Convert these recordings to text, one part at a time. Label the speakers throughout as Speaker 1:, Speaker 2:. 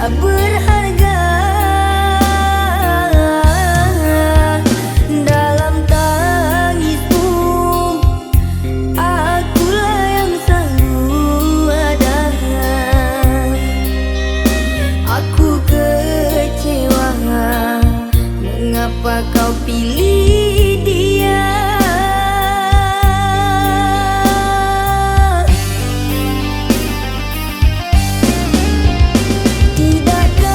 Speaker 1: tak berharga dalam tangismu. Akulah yang selalu ada. Aku kecewa, mengapa kau pilih dia? Tidakkah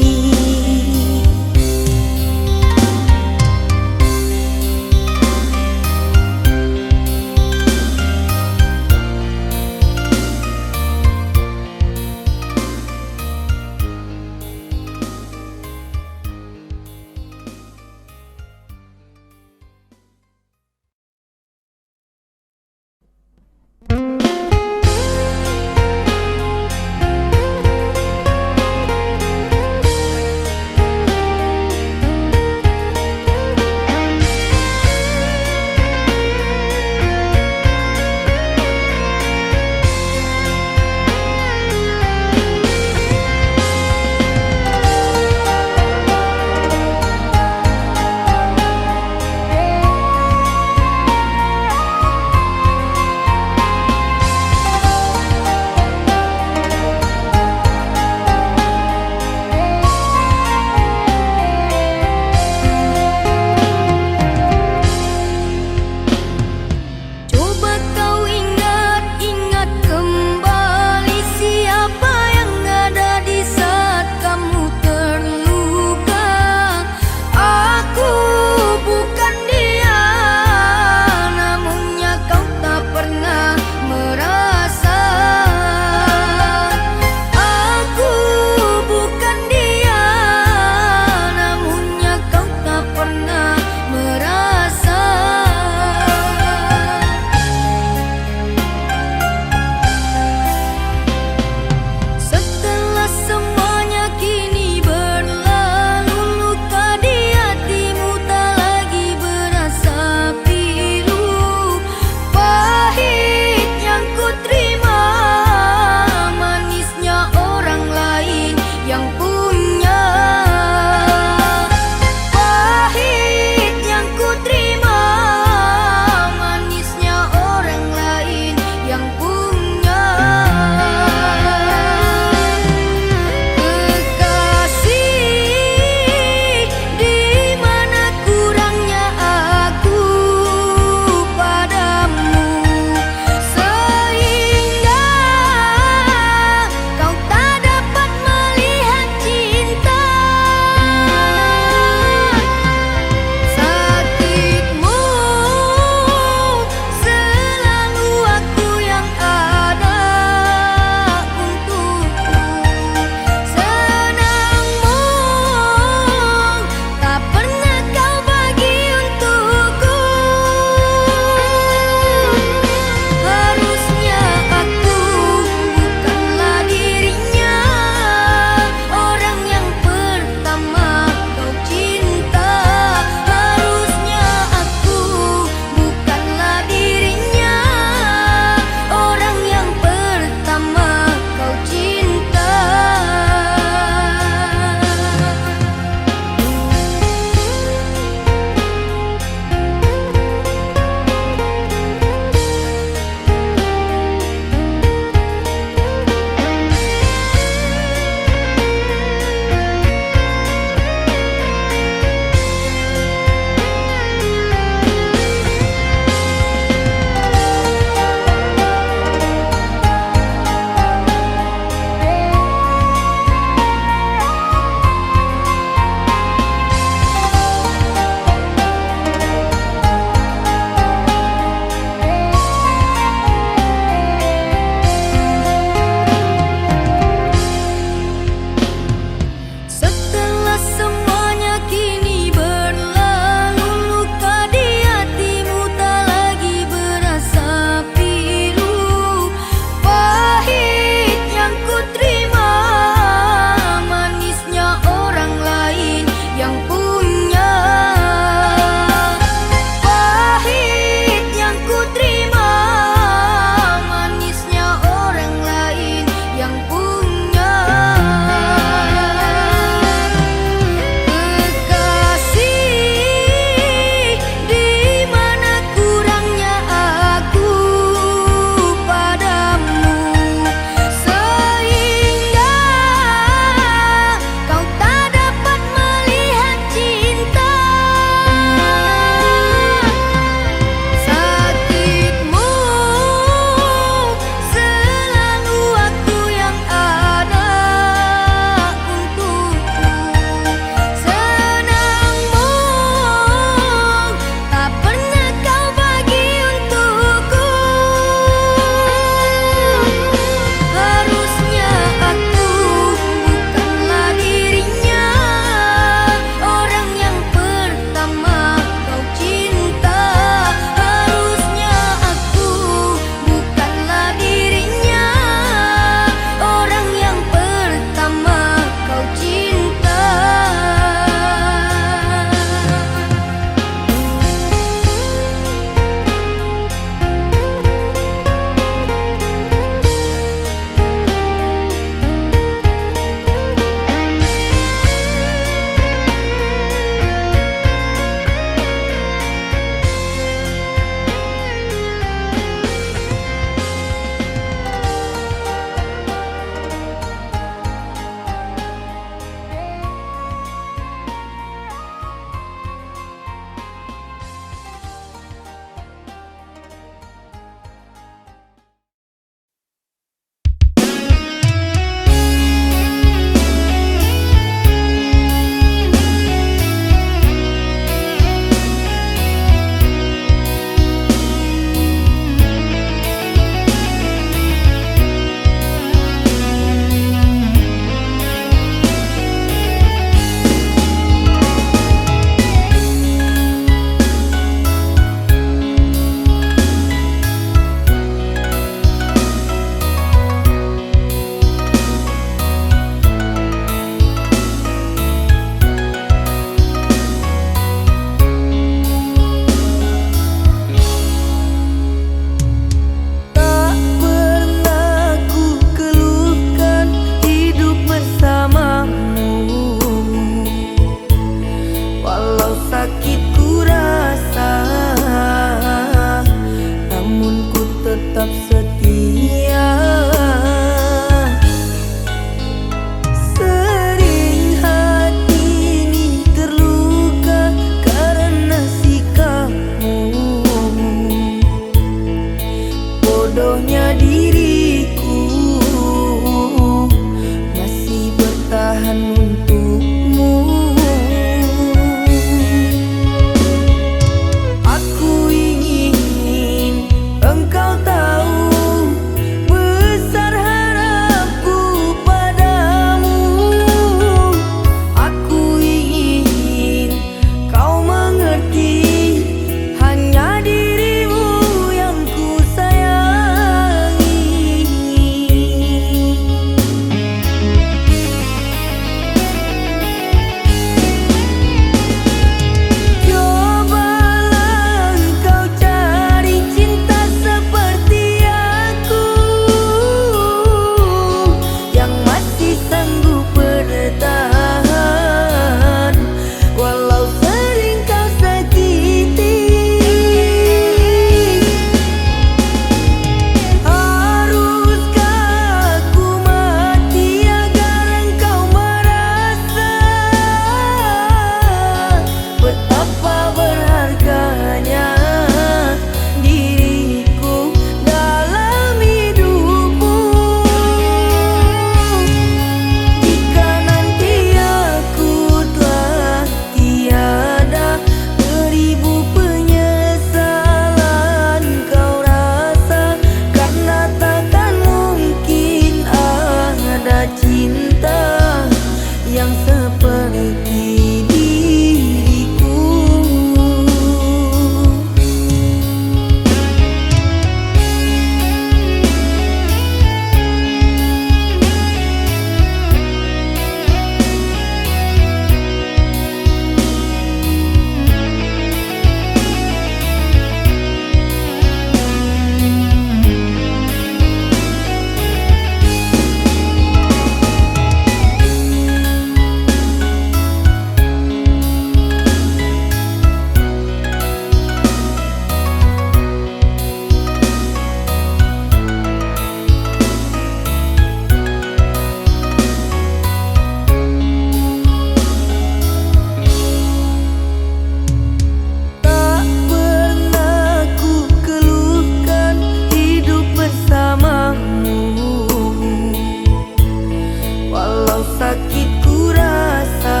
Speaker 1: sakit ku rasa,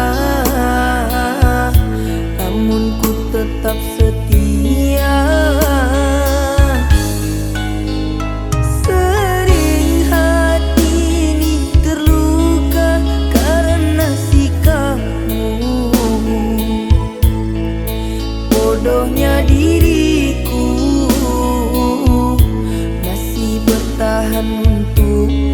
Speaker 1: namun ku tetap setia. Sering hati ini terluka karena sikapmu. Bodohnya diriku masih bertahan untukmu.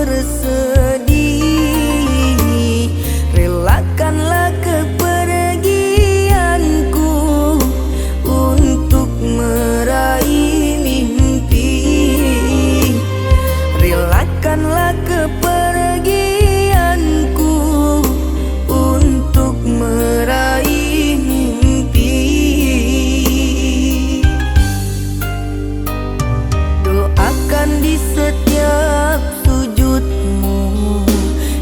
Speaker 1: bersedih. Relakanlah kepergianku untuk meraih mimpi. Relakanlah kepergianku untuk meraih mimpi. Doakan di setiap sujudmu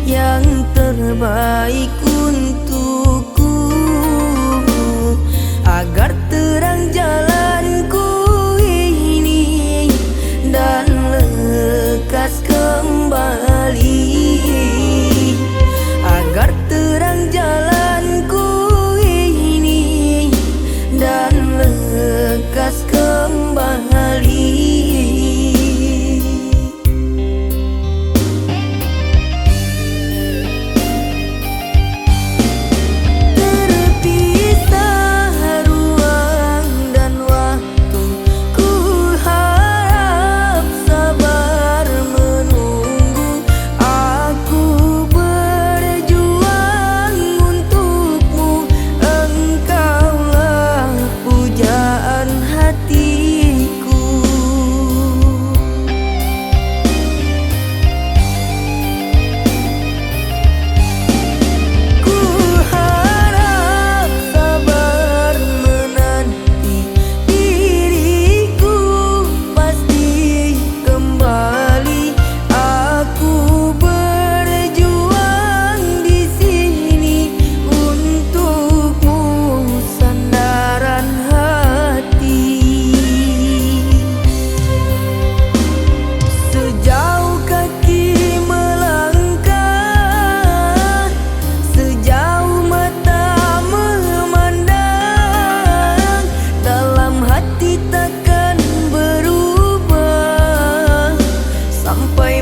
Speaker 1: yang terbaik untukku, agar terang jalanku ini dan lekas kembali. Agar terang jalanku ini dan lekas kembali.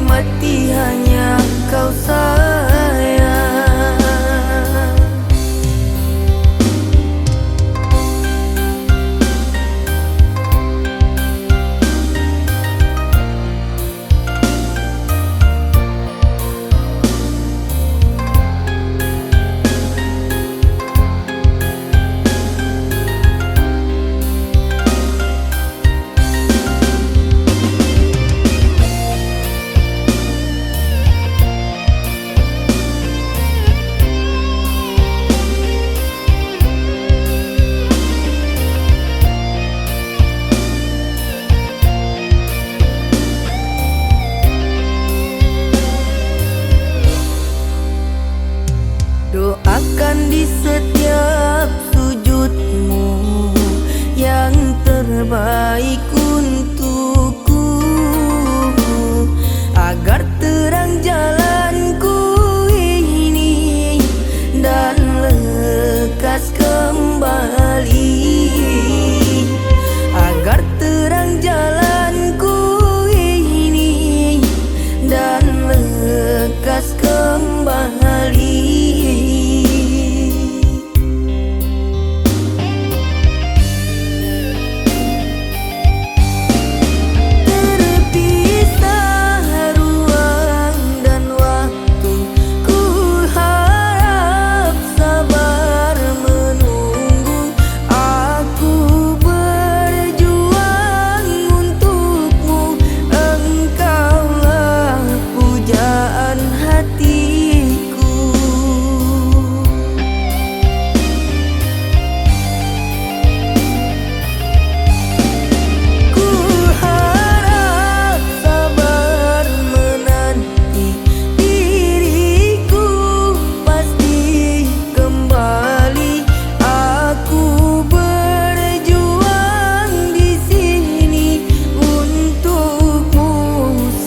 Speaker 1: Mati hanya kau sayang. Doakan di setiap sujudmu yang terbaik untukku, agar terang jalanku ini dan lekas kembali. Agar terang jalanku ini dan lekas kembali.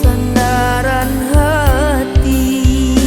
Speaker 1: Sandaran hati.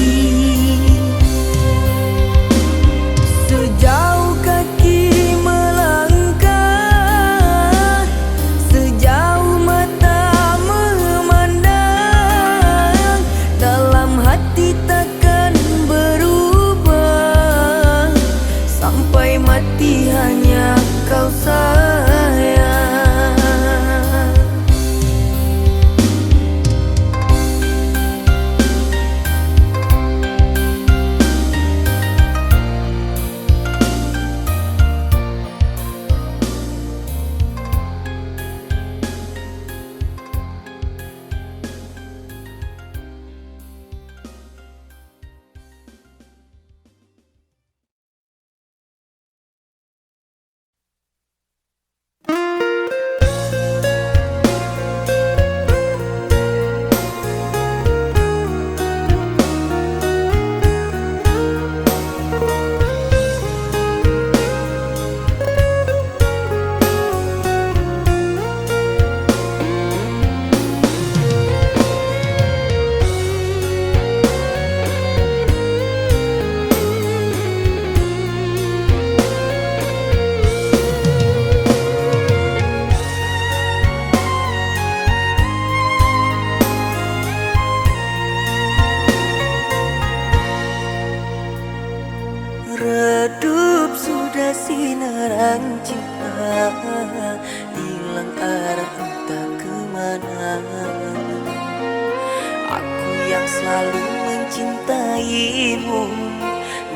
Speaker 1: mencintaimu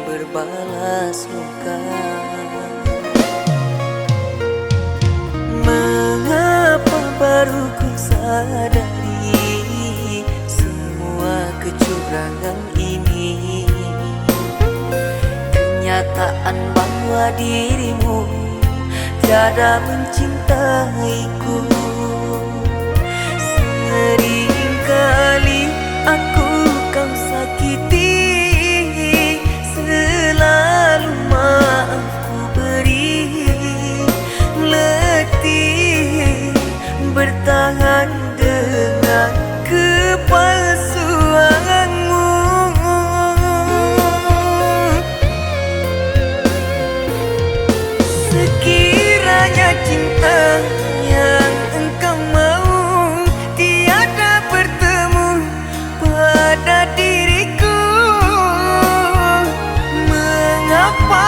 Speaker 1: berbalas luka. Mengapa baru ku sadari semua kecurangan ini? Kenyataan bahwa dirimu tiada mencintaiku. Seringkali aku kau sakiti, selalu maaf ku beri. Letih bertahan dengan kepalsuanmu. Sekiranya cinta yang engkau mau tiada bertemu pada diriku, mengapa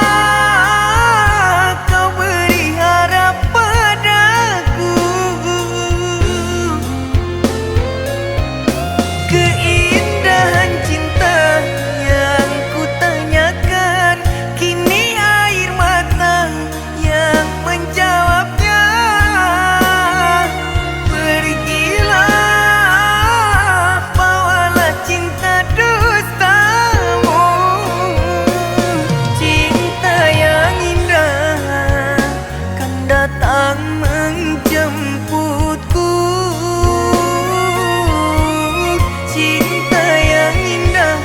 Speaker 1: kau beri harap padaku? Keindahan cinta yang ku tanyakan, kini air mata yang menjawabnya. Pergilah, bawalah cinta dustamu. Cinta yang indah kan datang menjemputku. Cinta yang indah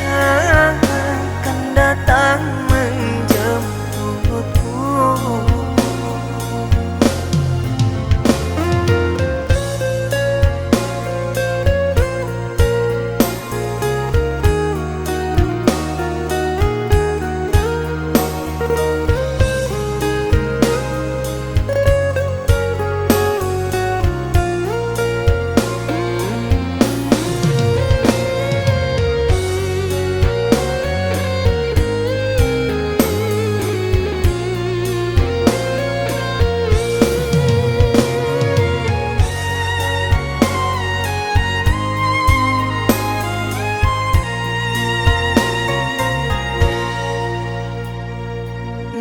Speaker 1: kan datang menjemputku.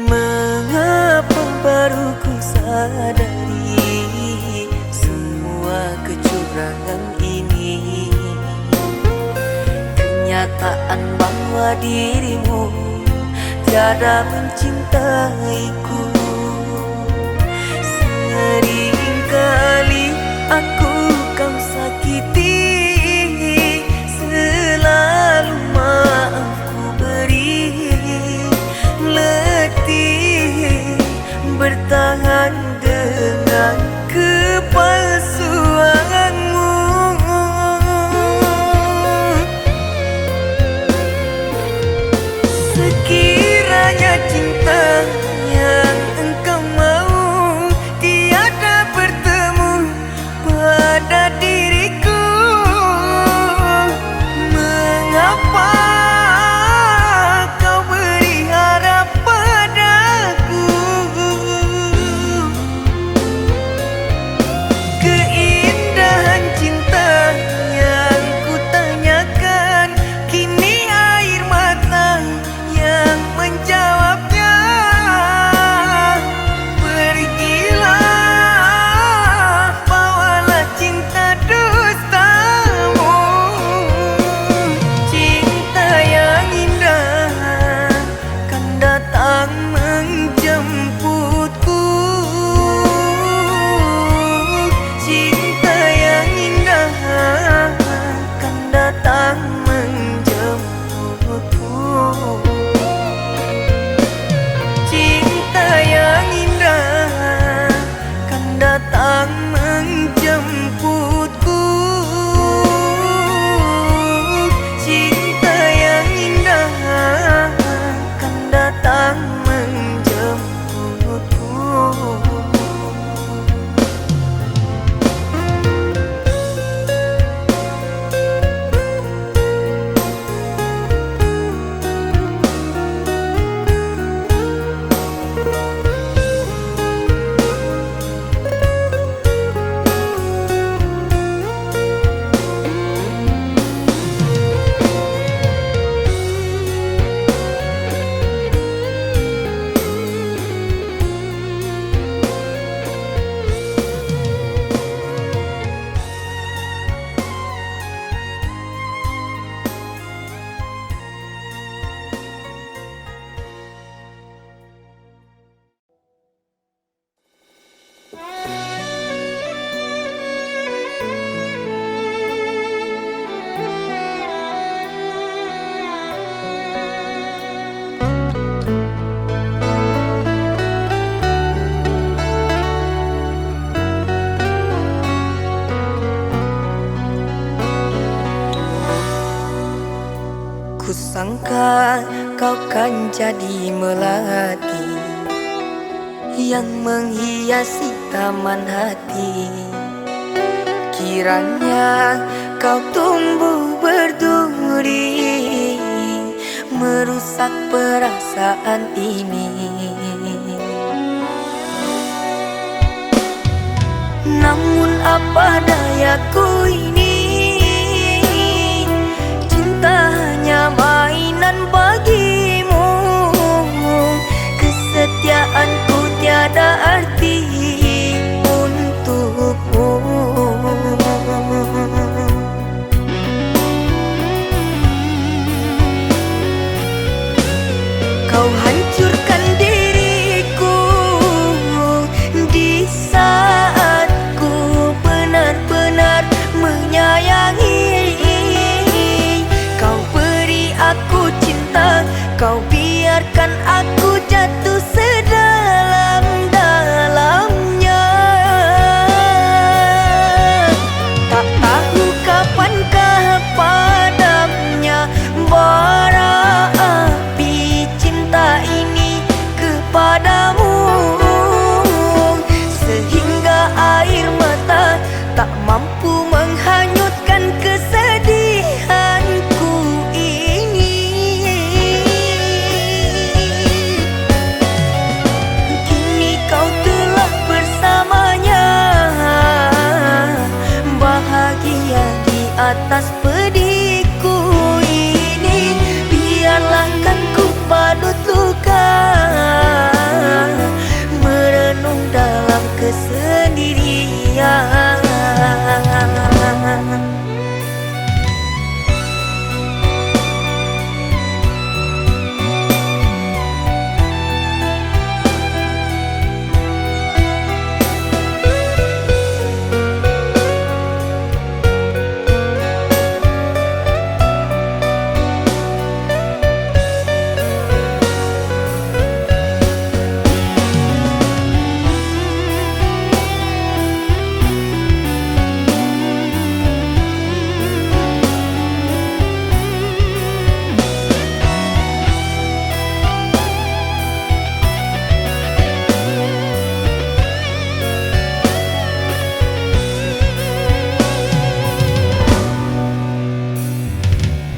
Speaker 1: Mengapa baru ku sadari semua kecurangan ini? Kenyataan bahwa dirimu tiada mencintaiku. Seringkali aku kau sakiti, selalu maaf ku beri. Letih bertahan dengan kepalsuanmu. Sekiranya cinta yang engkau mau tiada bertemu pada diriku, mengapa kau beri harap padaku? Keindahan cinta yang ku tanyakan, kini air mata yang menjawabnya. Kusangka kau kan jadi melati yang menghiasi taman hati. Kiranya kau tumbuh berduri, merusak perasaan ini. Namun apa dayaku ini, cinta hanya mainan bagimu. Kesetiaanku tiada arti untukmu. Kau hancurkan diriku di saat ku benar-benar menyayangi. Kau beri aku cinta, kau biarkan aku jatuh sedalam-dalamnya. Tak tahu kapankah padamnya bara api cinta ini kepadamu, sehingga air mata tak mampu menghanyutkan kesedihanku ini. Kini kau telah bersamanya, bahagia di atas pedihku ini. Biarlah kan ku badut luka, merenung dalam kesendirian.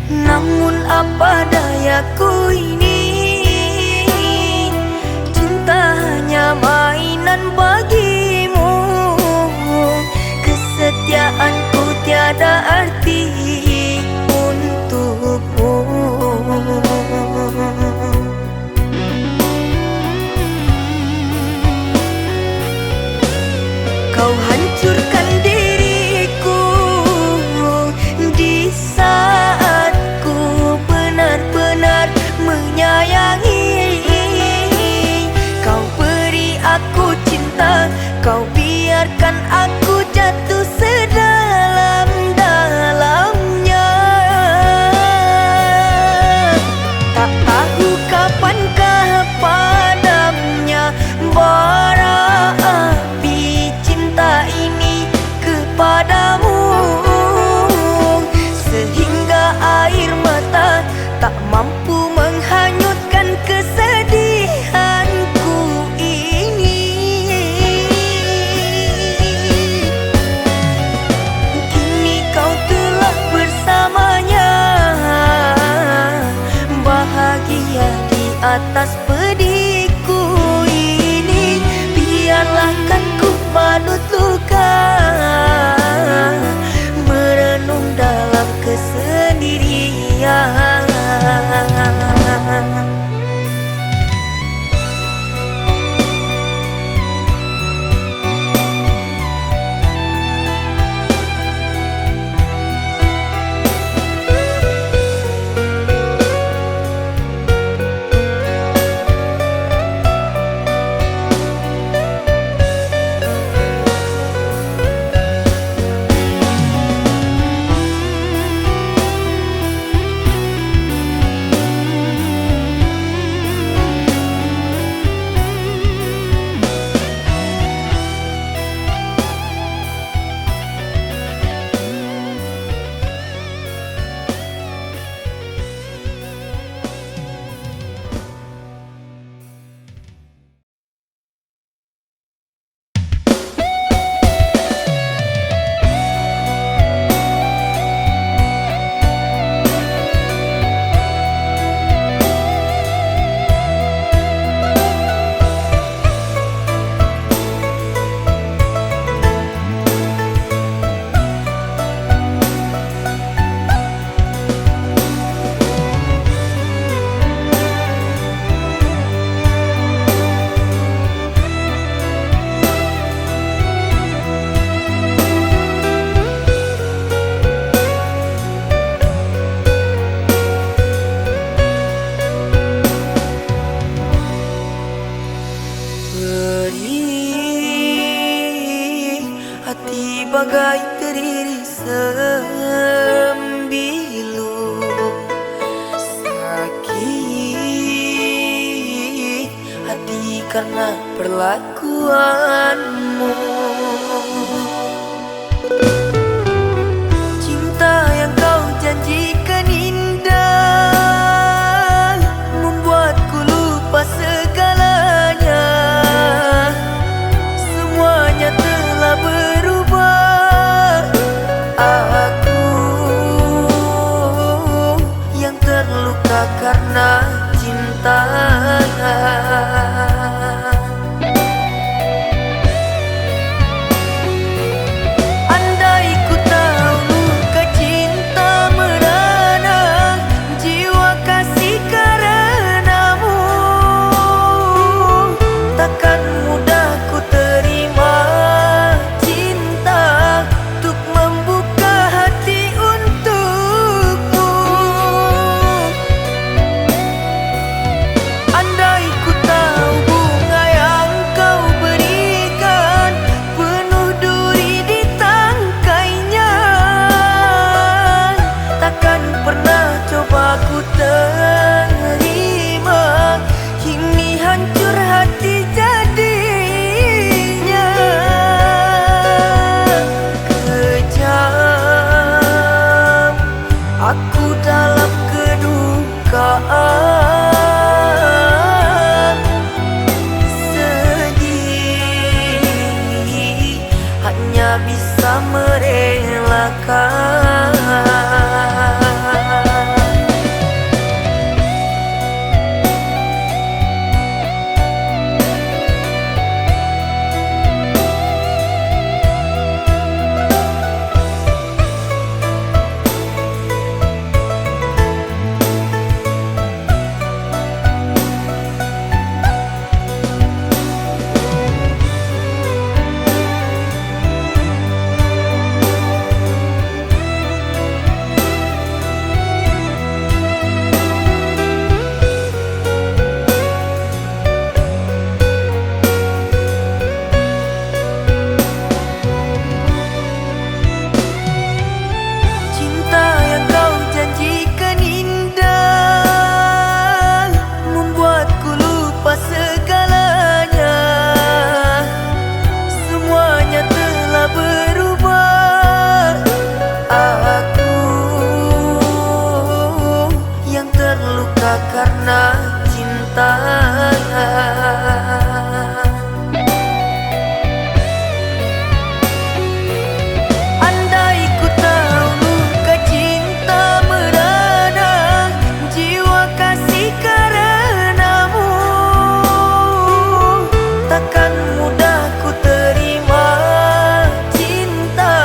Speaker 1: Namun apa dayaku ini, cinta hanya mainan bagimu. Kesetiaanku tiada arti untukmu. Kau hancurkan diriku di saat benar-benar menyayangi. Kau beri aku cinta, kau biarkan aku jatuh sedalam-dalamnya. Tak tahu kapankah padamnya bara api cinta ini kepadamu, sehingga air mata tak mampu menghanyutkan kesedihanku ini. Kini kau telah bersamanya, bahagia di atas pedihku ini. Biarlah kan ku badut luka, merenung dalam kesendirian. karena perlakuanmu. Cinta yang kau janjikan indah membuatku lupa segalanya. Semuanya telah berubah. Aku yang terluka karena cinta. Andai ku tahu luka cinta merana jiwa kasih karenamu, takkan mudah ku terima cinta untuk membuka hati untukmu. Andai ku tahu bunga yang kau berikan penuh duri di tangkainya, takkan pernah coba ku terima. Kini hancur hati jadinya. Kejam aku dalam kedukaan, sedih hanya bisa merelakan. Cinta yang kau janjikan indah membuatku lupa segalanya. Semuanya telah berubah. Aku yang terluka karena cinta. Andai ku tahu luka cinta merana jiwa kasih karenamu, takkan mudah ku terima cinta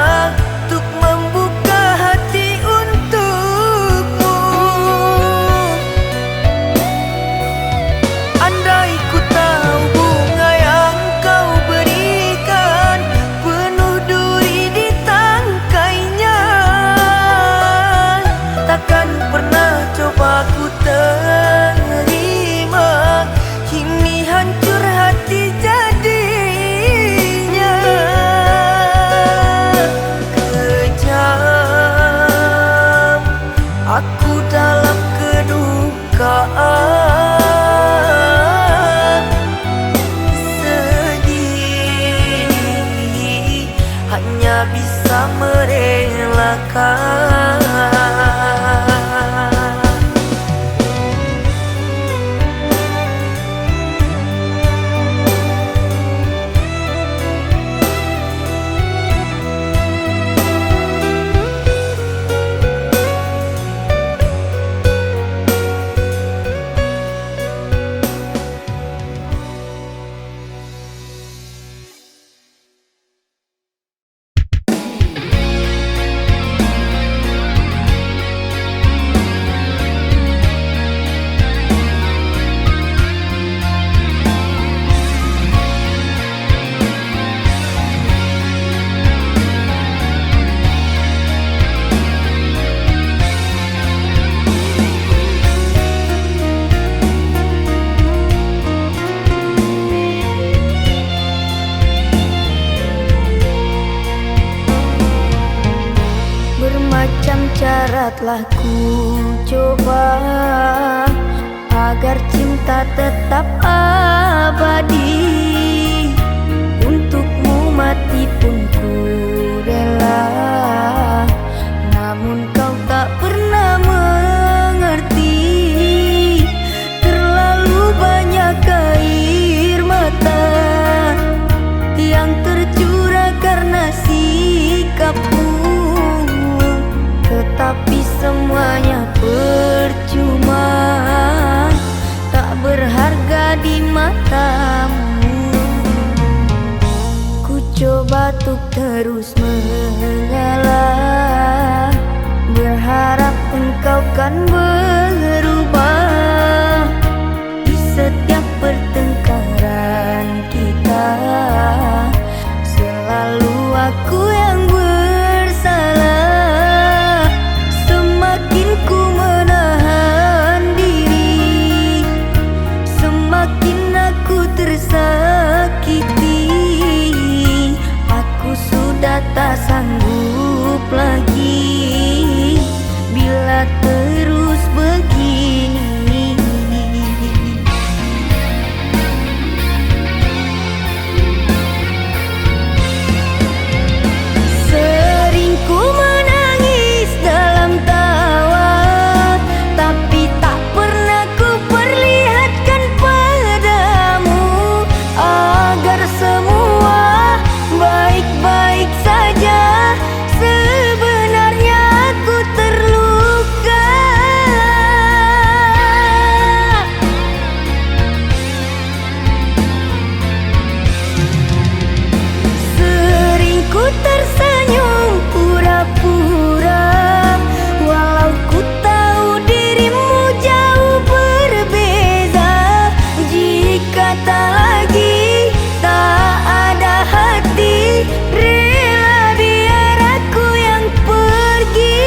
Speaker 1: untuk membuka hati untukmu. Andai ku tahu bunga yang kau berikan penuh duri di tangkainya, takkan pernah coba ku terima. Kini hancur hati jadinya. Kejam aku dalam kedukaan, sedih hanya bisa merelakan. cara telah ku coba agar cinta tetap ada. abadi. Untukmu mati pun ku rela, namun kau tak pernah mengerti. Terlalu banyak air mata yang tercurah karena sikapmu, tetapi semuanya percuma, tak berharga di matamu. Ku coba untuk terus mengalah, berharap engkau kan berubah. Di setiap pertengkaran kita selalu aku yang bersalah. Semakin ku menahan diri, semakin aku tersakiti. Aku sudah tak sanggup lagi bila terus begini. Sering ku menangis dalam tawa, tapi tak pernah ku perlihatkan padamu, agar semua baik-baik saja. Sebenarnya aku terluka. Sering ku tersenyum pura-pura, walau ku tahu dirimu jauh berbeza. Jika tak lagi, tak ada hati, rela biar aku yang pergi.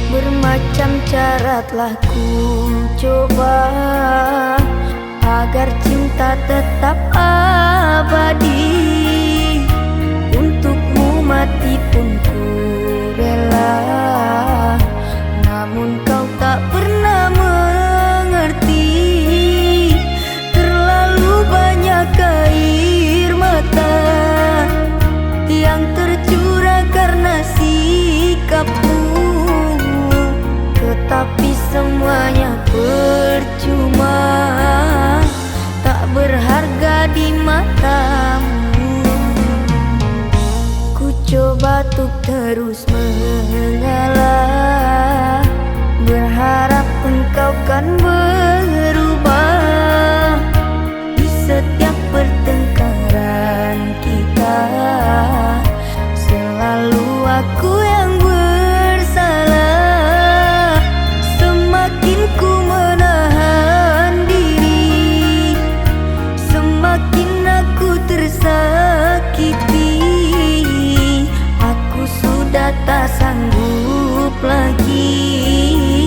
Speaker 1: Bermacam cara telah ku coba agar cinta tetap abadi. Untukmu mati pun ku rela, namun kau tak pernah mengerti. Terlalu banyak air mata yang tercurah karena sikapmu, tetapi semuanya percuma, tak berharga di matamu. Ku coba untuk terus mengalah, berharap engkau kan berubah. Di setiap pertengkaran kita selalu aku yang bersalah. Semakin ku menahan diri, semakin aku tersakiti. Aku sudah tak sanggup lagi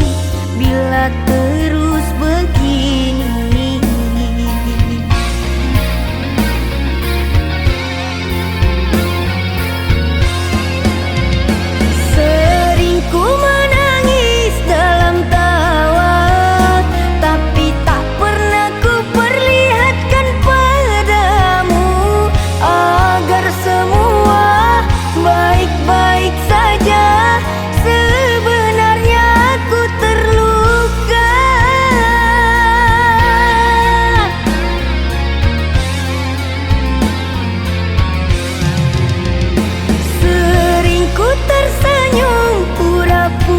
Speaker 1: bila terus begini. Sering ku menangis dalam tawa, tapi tak pernah ku perlihatkan padamu, agar semua baik-baik saja. Sebenarnya aku terluka. Sering ku tersenyum pura-pura,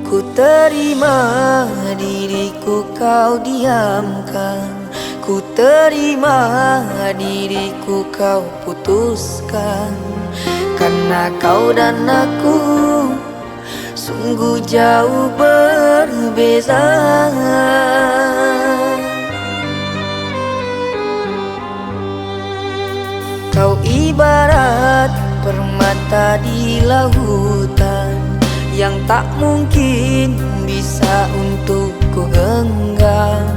Speaker 1: Ku terima diriku kau diamkan, ku terima diriku kau putuskan. Karena kau dan aku sungguh jauh berbeza. Kau ibarat permata di lautan yang tak mungkin bisa untuk ku genggam.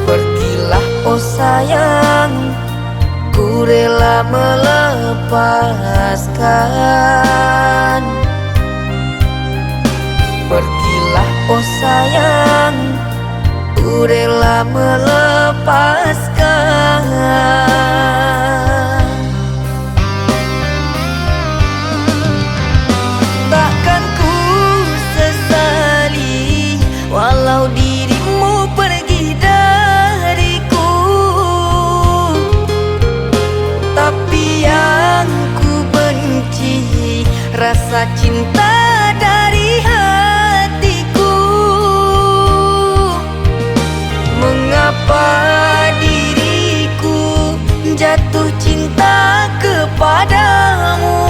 Speaker 1: Pergilah oh sayang, ku rela melepaskan. Pergilah oh sayang, ku rela melepaskan. Takkan ku sesali walau dirimu pergi dariku, tapi yang ku benci rasa cinta dari hatiku. Mengapa diriku jatuh cinta kepadamu,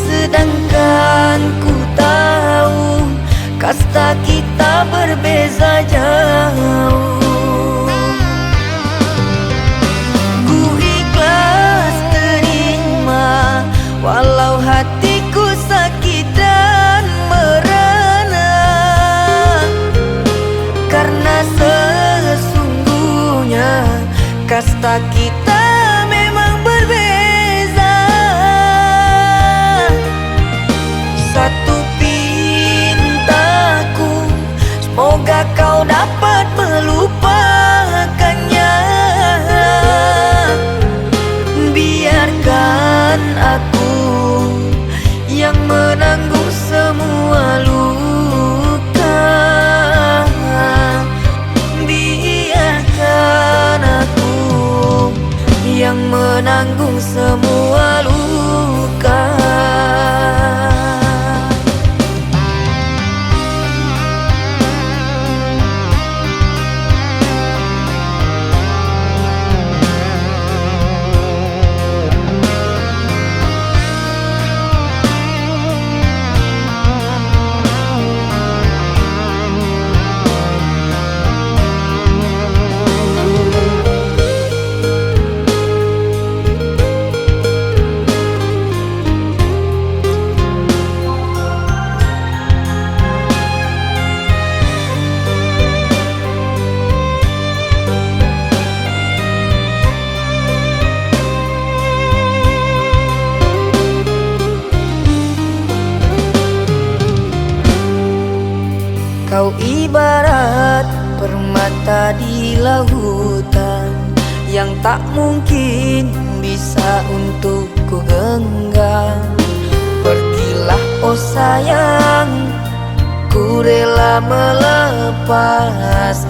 Speaker 1: sedangkan ku tahu kasta kita berbeza jauh. Ku ikhlas terima walau hatiku sakit dan merana, karena sesungguhnya kasta kita memang berbeza. Satu pintaku, semoga kau dapat melupakannya. Biarkan aku yang menanggung semua luka. Biarkan aku yang menanggung semua luka. Kau ibarat permata di lautan yang tak mungkin bisa untuk ku genggam. Pergilah oh sayang, ku rela melepaskan.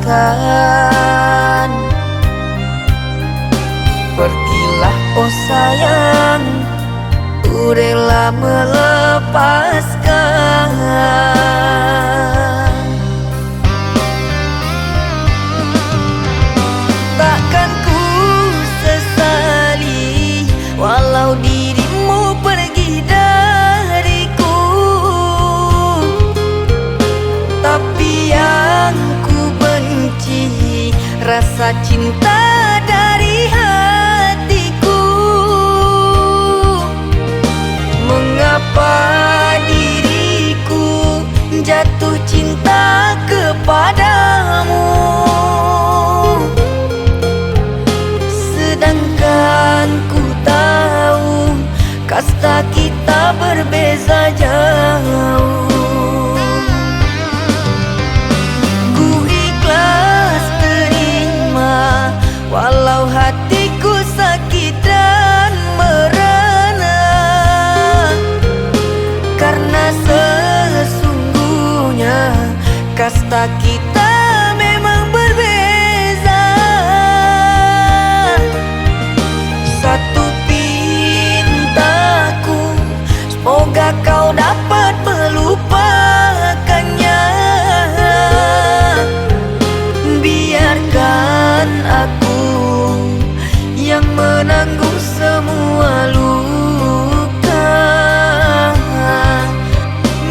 Speaker 1: Pergilah oh sayang, ku rela melepaskan. Takkan ku sesali walau dirimu pergi dariku, tapi yang ku benci rasa cinta dari hatiku. Mengapa diriku jatuh cinta kepadamu, sedangkan ku tahu kasta kita berbeza jauh. Ku ikhlas terima walau hatiku sakit dan merana, karena sesungguhnya kasta kita memang berbeza. Satu pintaku, semoga Apakah kau dapat melupakannya? Biarkan aku yang menanggung semua luka.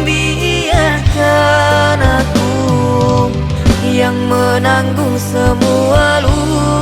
Speaker 1: Biarkan aku yang menanggung semua luka.